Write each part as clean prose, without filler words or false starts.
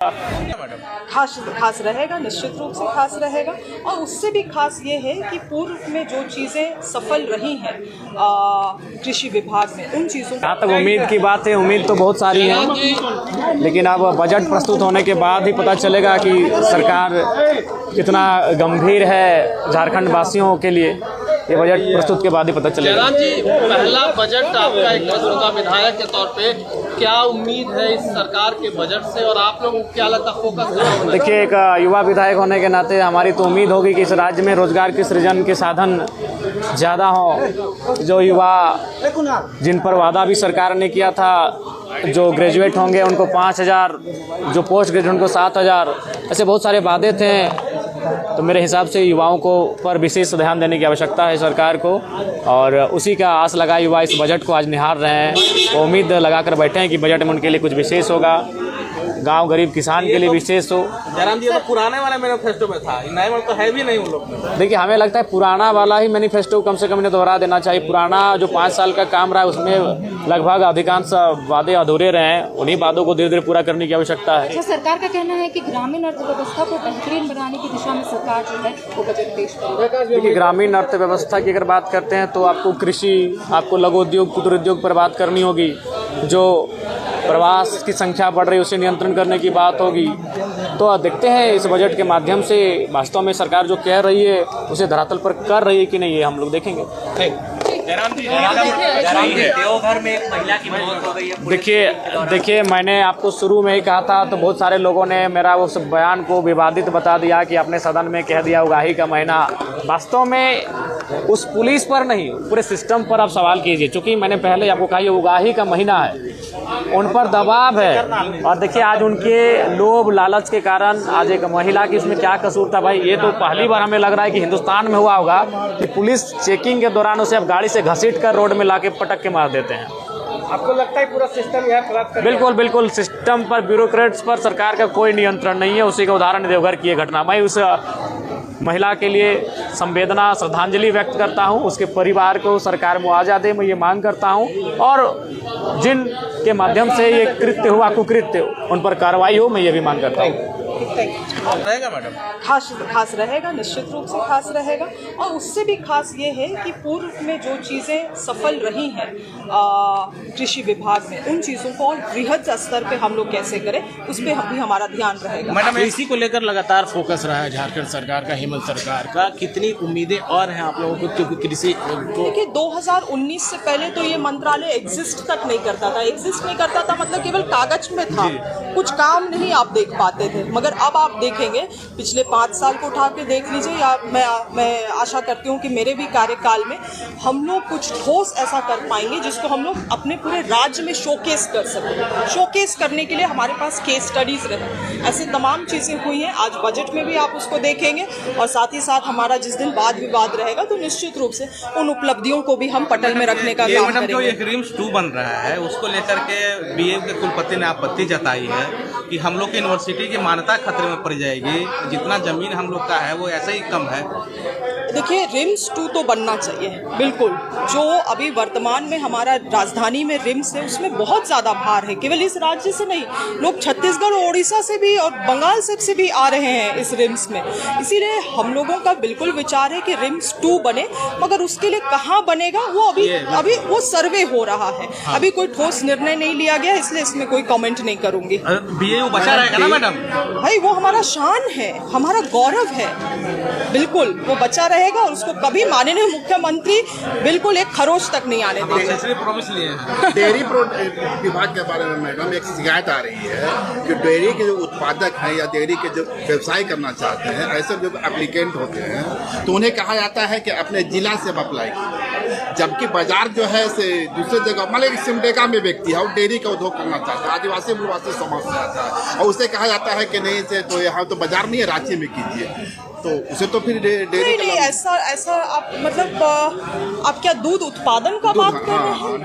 खास रहेगा, निश्चित रूप से खास रहेगा। और उससे भी खास ये है कि पूर्व में जो चीज़ें सफल रही हैं कृषि विभाग में, उन चीज़ों जहाँ तक उम्मीद की बात है, उम्मीद तो बहुत सारी है, लेकिन अब बजट प्रस्तुत होने के बाद ही पता चलेगा कि सरकार कितना गंभीर है झारखंड वासियों के लिए। ये बजट प्रस्तुत के बाद ही पता चलेगा। जयराम जी, पहला बजट आपका एक मौजूदा विधायक के तौर पे, क्या उम्मीद है इस सरकार के बजट से और आप लोगों को क्या लगता है फोकस कहाँ होना? देखिए, एक युवा विधायक होने के नाते हमारी तो उम्मीद होगी कि इस राज्य में रोजगार के सृजन के साधन ज़्यादा हों। जो युवा जिन पर वादा भी सरकार ने किया था, जो ग्रेजुएट होंगे उनको 5,000, जो पोस्ट ग्रेजुएट उनको 7,000, ऐसे बहुत सारे वादे थे। तो मेरे हिसाब से युवाओं को पर विशेष ध्यान देने की आवश्यकता है सरकार को, और उसी का आस लगाए युवा इस बजट को आज निहार रहे हैं। तो उम्मीद लगा कर बैठे हैं कि बजट में उनके लिए कुछ विशेष होगा, गांव गरीब किसान के लिए विशेष हो। जयराम जी, तो पुराने वाला मैनिफेस्टो में था, नए वाला तो है भी नहीं उन लोग में। देखिए, हमें लगता है पुराना वाला ही मैनिफेस्टो कम से कम इन्हें दोहरा देना चाहिए। पुराना जो 5 साल का काम रहा है उसमें लगभग अधिकांश वादे अधूरे रहे हैं, उन्हीं वादों को धीरे धीरे पूरा करने की आवश्यकता है। अच्छा, सरकार का कहना है कि ग्रामीण अर्थव्यवस्था को बेहतरीन बनाने की दिशा में सरकार जो है वो बजट पेश करेगी। देखिए, ग्रामीण अर्थव्यवस्था की अगर बात करते हैं तो आपको कृषि, आपको लघु उद्योग, कुटीर उद्योग पर बात करनी होगी। जो प्रवास की संख्या बढ़ रही है उसे नियंत्रण करने की बात होगी। तो देखते हैं इस बजट के माध्यम से वास्तव में सरकार जो कह रही है उसे धरातल पर कर रही है कि नहीं, ये हम लोग देखेंगे। देवघर में एक महिला की मौत हो गई है। देखिए, मैंने आपको शुरू में ही कहा था, तो बहुत सारे लोगों ने मेरा उस बयान को विवादित बता दिया कि अपने सदन में कह दिया उगाही का महीना। वास्तव में उस पुलिस पर नहीं, पूरे सिस्टम पर आप सवाल कीजिए, क्योंकि मैंने पहले आपको कहा ये उगाही का महीना है, उन पर दबाव है। और देखिए, आज उनके लोभ लालच के कारण आज एक महिला की इसमें क्या कसूर था भाई? ये तो पहली बार हमें लग रहा है कि हिंदुस्तान में हुआ होगा कि पुलिस चेकिंग के दौरान उसे अब गाड़ी से घसीट कर रोड में लाके पटक के मार देते हैं। आपको लगता है पूरा सिस्टम यहाँ खराब कर? बिल्कुल सिस्टम पर, ब्यूरोक्रेट्स पर सरकार का कोई नियंत्रण नहीं है। उसी का उदाहरण देवघर की ये घटना। मैं उस महिला के लिए संवेदना, श्रद्धांजलि व्यक्त करता हूं, उसके परिवार को सरकार मुआवजा दे, मैं ये मांग करता हूं, और जिन के माध्यम से ये कृत्य हुआ, कुकृत्य, उन पर कार्रवाई हो, मैं ये भी मांग करता हूं। रहेगा मैडम? खास रहेगा, निश्चित रूप से खास रहेगा। और उससे भी खास ये है कि पूर्व में जो चीज़ें सफल रही हैं कृषि विभाग में, उन चीज़ों को और बृहद स्तर पे हम लोग कैसे करें, उस पर भी हमारा ध्यान रहेगा। मैडम, इसी को लेकर लगातार फोकस रहा है झारखंड सरकार का, हेमंत सरकार का। कितनी उम्मीदें और हैं आप लोगों को, क्योंकि कृषि देखिए, 2019 से पहले तो ये मंत्रालय एग्जिस्ट तक नहीं करता था। एग्जिस्ट नहीं करता था मतलब केवल कागज में था, कुछ काम नहीं आप देख पाते थे। मगर अब आप देखेंगे, पिछले 5 साल को उठा के देख लीजिए, या मैं आशा करती हूँ कि मेरे भी कार्यकाल में हम लोग कुछ ठोस ऐसा कर पाएंगे जिसको हम लोग अपने पूरे राज्य में शोकेस कर सकें। शोकेस करने के लिए हमारे पास केस स्टडीज रहे, ऐसी तमाम चीज़ें हुई हैं। आज बजट में भी आप उसको देखेंगे, और साथ ही साथ हमारा जिस दिन वाद विवाद रहेगा तो निश्चित रूप से उन उपलब्धियों को भी हम पटल में रखने का काम करेंगे। जो एक रिम्स 2 बन रहा है, उसको लेकर के बीए के कुलपति ने आपत्ति जताई है कि हम लोग की यूनिवर्सिटी की मान्यता खतरे में पड़ जाएगी। जितना जमीन हम लोग का है वो ऐसे ही कम है। देखिए, रिम्स 2 तो बनना चाहिए, बिल्कुल। जो अभी वर्तमान में हमारा राजधानी में रिम्स है, उसमें बहुत ज़्यादा भार है। केवल इस राज्य से नहीं, लोग छत्तीसगढ़ और उड़ीसा से भी और बंगाल से भी आ रहे हैं इस रिम्स में। इसीलिए हम लोगों का बिल्कुल विचार है कि रिम्स 2 बने, मगर उसके लिए कहाँ बनेगा वो अभी वो सर्वे हो रहा है। अभी कोई ठोस निर्णय नहीं लिया गया, इसलिए इसमें कोई कमेंट नहीं करूँगी। बीए बचा रहेगा ना मैडम? भाई, वो हमारा शान है, हमारा गौरव है, बिल्कुल वो बचा रहेगा, और उसको कभी माननीय मुख्यमंत्री बिल्कुल एक खरोच तक नहीं आने देंगे। प्रॉमिस लिए हैं। डेयरी विभाग के बारे में मैडम एक शिकायत आ रही है कि डेयरी के जो उत्पादक हैं या डेयरी के जो व्यवसाय करना चाहते हैं, ऐसे जो एप्लीकेंट होते हैं, तो उन्हें कहा जाता है कि अपने जिला से अप्लाई कीजिए, जबकि बाजार जो है से दूसरे जगह, मान लीजिए सिमडेगा में व्यक्ति है और डेयरी का उद्योग करना चाहता है, आदिवासी मूलवासी समाज से आता है, और उसे कहा जाता है कि नहीं से तो यहाँ तो बाजार नहीं है, रांची में कीजिए, तो उसे तो फिर डेयरी नहीं, ऐसा आप मतलब आप क्या दूध उत्पादन का बात कर रहे हैं?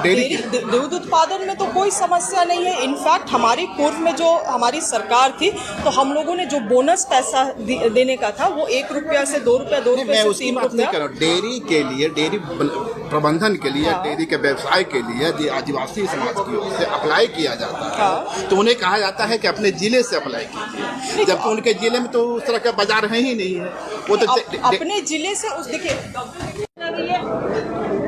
डेयरी दूध उत्पादन में तो कोई समस्या नहीं है। इनफैक्ट हमारी पूर्व में जो हमारी सरकार थी, तो हम लोगों ने जो बोनस पैसा देने का था वो 1 रुपया से 2 रुपया, 2 रुपये से 3 रुपया। डेयरी के लिए डेयरी प्रबंधन के लिए, डेयरी के व्यवसाय के लिए यदि आदिवासी समाज की ओर से अप्लाई किया जाता है तो उन्हें कहा जाता है कि अपने जिले से अप्लाई कीजिए, जबकि उनके जिले में तो उस तरह का बाजार है ही नहीं है। वो तो अपने जिले से उस देखिए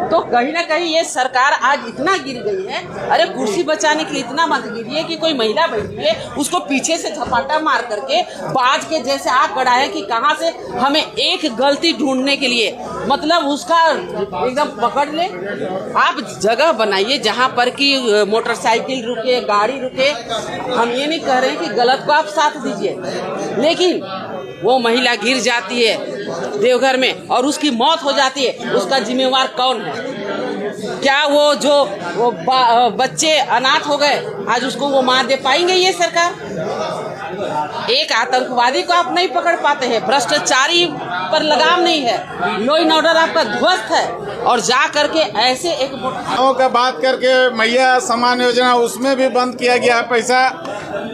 तो कहीं ना कहीं ये सरकार आज इतना गिर गई है। अरे कुर्सी बचाने के लिए इतना मत गिरिए कि कोई महिला बैठी है उसको पीछे से झपाटा मार करके बाज के जैसे आग गड़ा है कि कहां से हमें एक गलती ढूंढने के लिए मतलब उसका एकदम पकड़ ले। आप जगह बनाइए जहां पर कि मोटरसाइकिल रुके, गाड़ी रुके। हम ये नहीं कह रहे हैं कि गलत को आप साथ दीजिए, लेकिन वो महिला गिर जाती है देवघर में और उसकी मौत हो जाती है, उसका जिम्मेवार कौन है? क्या वो बच्चे अनाथ हो गए आज उसको वो मार दे पाएंगे ये सरकार? एक आतंकवादी को आप नहीं पकड़ पाते हैं, भ्रष्टाचारी पर लगाम नहीं है, लॉ एंड ऑर्डर आपका ध्वस्त है और जा करके ऐसे एक का बात करके मैया सम्मान योजना उसमें भी बंद किया गया है पैसा।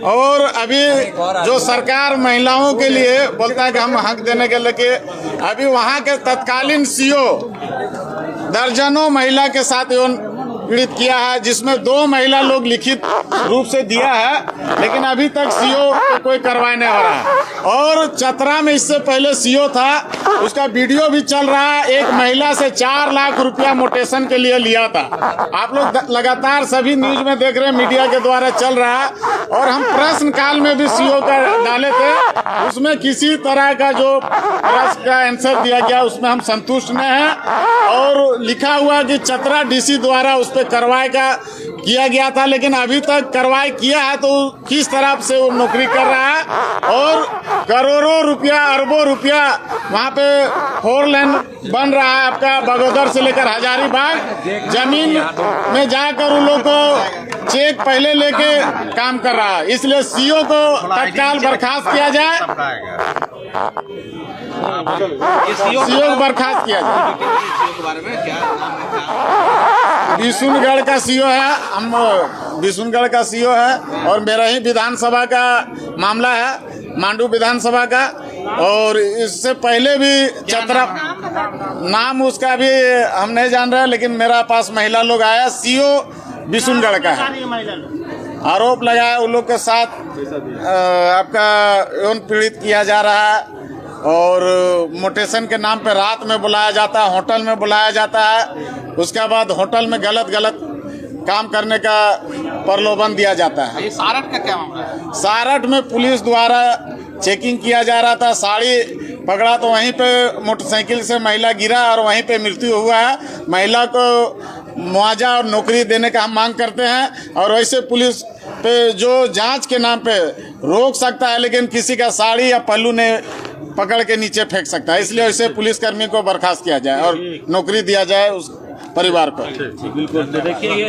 और अभी जो सरकार महिलाओं के लिए बोलता है कि हम हक देने के लेके अभी वहाँ के तत्कालीन सीओ दर्जनों महिला के साथ यौन पीड़ित किया है, जिसमें 2 महिला लोग लिखित रूप से दिया है, लेकिन अभी तक सीओ को कोई कार्रवाई नहीं हो रहा है। और चतरा में इससे पहले सीओ था, उसका वीडियो भी चल रहा है, एक महिला से 4 लाख रुपया मोटेशन के लिए लिया था। आप लोग लगातार सभी न्यूज में देख रहे हैं, मीडिया के द्वारा चल रहा है। और हम प्रश्न काल में भी सीओ का डाले थे, उसमें किसी तरह का जो प्रश्न का आंसर दिया गया उसमें हम संतुष्ट नहीं हैं। और लिखा हुआ कि चतरा डीसी द्वारा उस पर कार्रवाई का किया गया था, लेकिन अभी तक कार्रवाई किया है तो किस तरह से वो नौकरी कर रहा है। और करोड़ों रुपया, अरबों रुपया वहाँ पे 4 लेन बन रहा है आपका बगोदर से लेकर हजारीबाग। जमीन में जाकर उन लोग को चेक पहले लेके काम कर रहा है, इसलिए सीओ को तत्काल बर्खास्त किया जाए, सीओ को बर्खास्त किया जाए। बिशुनगढ़ का सीओ है, हम बिशुनगढ़ का सीओ है और मेरा ही विधानसभा का मामला है, मांडू विधानसभा का। और इससे पहले भी चतरा, नाम उसका भी हम नहीं जान रहे, लेकिन मेरा पास महिला लोग आया, सीओ बिशुनगढ़ का है। आरोप लगाया उन लोग के साथ आपका यौन पीड़ित किया जा रहा है और मोटेशन के नाम पे रात में बुलाया जाता है, होटल में बुलाया जाता है, उसके बाद होटल में गलत काम करने का प्रलोभन दिया जाता है। ये सारठ का क्या मामला है? सारठ में पुलिस द्वारा चेकिंग किया जा रहा था, साड़ी पकड़ा तो वहीं पे मोटरसाइकिल से महिला गिरा और वहीं पे मृत्यु हुआ है। महिला को मुआवजा और नौकरी देने का हम मांग करते हैं। और वैसे पुलिस पे जो जांच के नाम पे रोक सकता है, लेकिन किसी का साड़ी या पल्लू ने पकड़ के नीचे फेंक सकता है, इसलिए ऐसे पुलिसकर्मी को बर्खास्त किया जाए और नौकरी दिया जाए उस परिवार को। बिल्कुल। देखिए